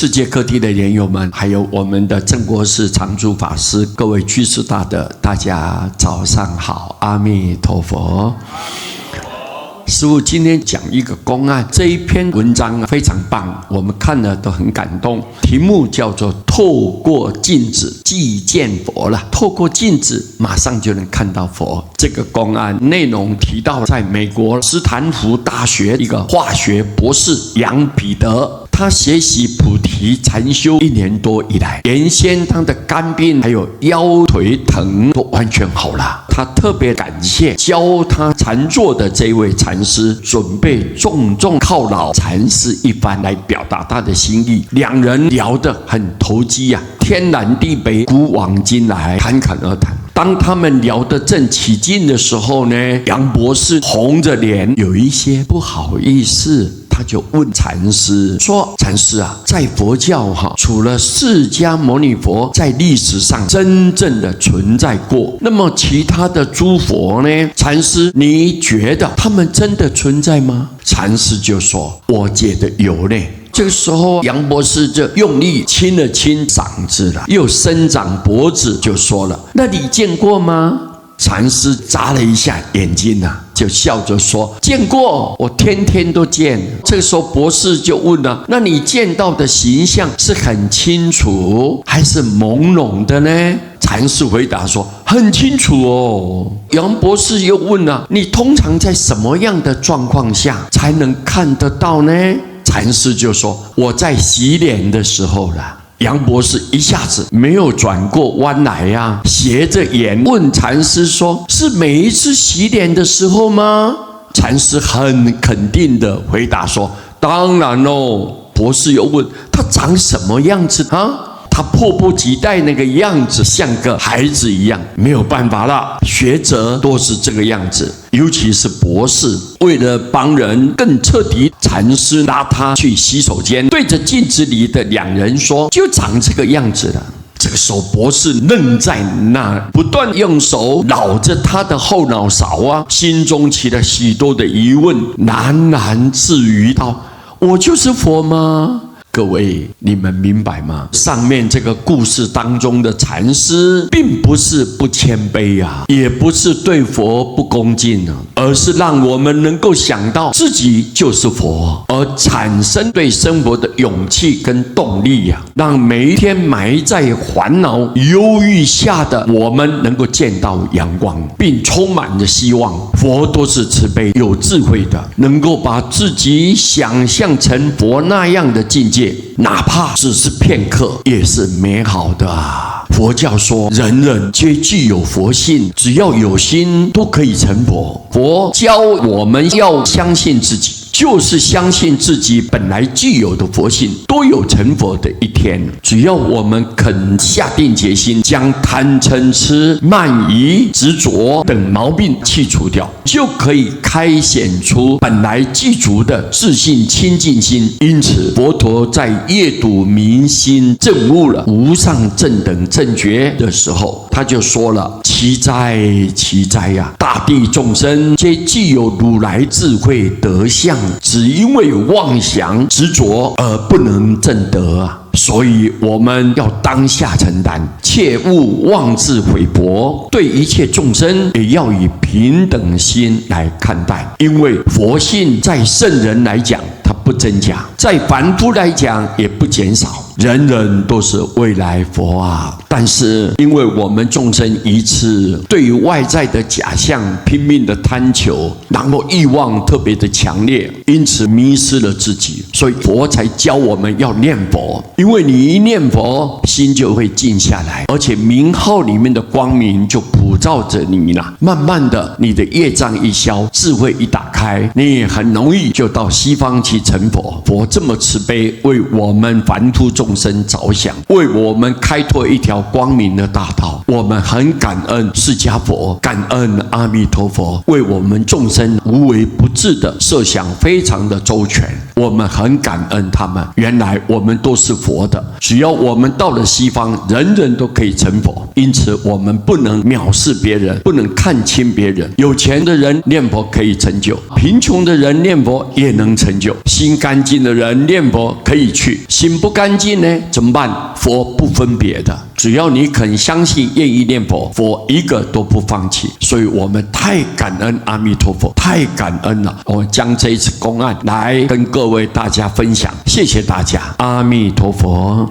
世界各地的莲友们，还有我们的正国寺常住法师，各位居士大德，大家早上好，阿弥陀佛。师父今天讲一个公案，这一篇文章非常棒，我们看了都很感动。题目叫做“透过镜子即见佛”了。透过镜子，马上就能看到佛。这个公案内容提到，在美国斯坦福大学一个化学博士杨彼得。他学习菩提禅修1年多以来，原先他的肝病还有腰腿疼都完全好了。他特别感谢教他禅坐的这位禅师，准备重重犒劳禅师一番来表达他的心意。两人聊得很投机啊，天南地北，古往今来，侃侃而谈。当他们聊得正起劲的时候呢，杨博士红着脸，有一些不好意思。他就问禅师说：“禅师啊，在佛教除了释迦牟尼佛在历史上真正的存在过，那么其他的诸佛呢？禅师，你觉得他们真的存在吗？”禅师就说：“我觉得有呢。”这个时候，杨博士就用力亲了亲嗓子了，又伸长脖子就说了：“那你见过吗？”禅师眨了一下眼睛就笑着说：“见过，我天天都见。”这个时候，博士就问了：“那你见到的形象是很清楚，还是朦胧的呢？”禅师回答说：“很清楚哦。”杨博士又问了：“你通常在什么样的状况下才能看得到呢？”禅师就说：“我在洗脸的时候了。”杨博士一下子没有转过弯来斜着眼问禅师说：“是每一次洗脸的时候吗？”禅师很肯定的回答说：“当然喽。”博士又问：“他长什么样子啊？”他迫不及待那个样子，像个孩子一样。没有办法了，学者都是这个样子，尤其是博士。为了帮人更彻底，禅师拉他去洗手间，对着镜子里的两人说：“就长这个样子了。”这个时候，博士愣在那，不断用手挠着他的后脑勺心中起了许多的疑问，喃喃自语道：“我就是佛吗？”各位，你们明白吗？上面这个故事当中的禅师，并不是不谦卑也不是对佛不恭敬而是让我们能够想到自己就是佛，而产生对生活的勇气跟动力让每一天埋在烦恼忧郁下的我们能够见到阳光，并充满着希望。佛都是慈悲有智慧的，能够把自己想象成佛那样的境界，哪怕只是片刻，也是美好的佛教说，人人皆具有佛性，只要有心，都可以成佛。佛教我们要相信自己，就是相信自己本来具有的佛性，都有成佛的一天。只要我们肯下定决心，将贪嗔痴慢疑执着等毛病去除掉，就可以开显出本来具足的自信清净心。因此佛陀在阅读明心证悟了无上正等正觉的时候，他就说了：“奇哉奇哉大地众生皆具有如来智慧德相，只因为妄想执着而不能证得所以我们要当下承担，切勿妄自菲薄，对一切众生也要以平等心来看待。因为佛性在圣人来讲，它不增加；在凡夫来讲，也不减少。人人都是未来佛但是因为我们众生一次对于外在的假象拼命的贪求，然后欲望特别的强烈，因此迷失了自己。所以佛才教我们要念佛，因为你一念佛，心就会静下来，而且名号里面的光明就普照着你了。慢慢的，你的业障一消，智慧一打开，你也很容易就到西方去成佛。佛这么慈悲，为我们凡夫众生着想，为我们开拓一条光明的大道。我们很感恩释迦佛，感恩阿弥陀佛，为我们众生无微不至的设想非常的周全，我们很感恩他们。原来我们都是佛的，只要我们到了西方，人人都可以成佛。因此我们不能藐视视别人，不能看轻别人。有钱的人念佛可以成就，贫穷的人念佛也能成就。心干净的人念佛可以去，心不干净呢怎么办？佛不分别的，只要你肯相信，愿意念佛，佛一个都不放弃。所以我们太感恩阿弥陀佛，太感恩了。我将这一次公案来跟各位大家分享，谢谢大家，阿弥陀佛。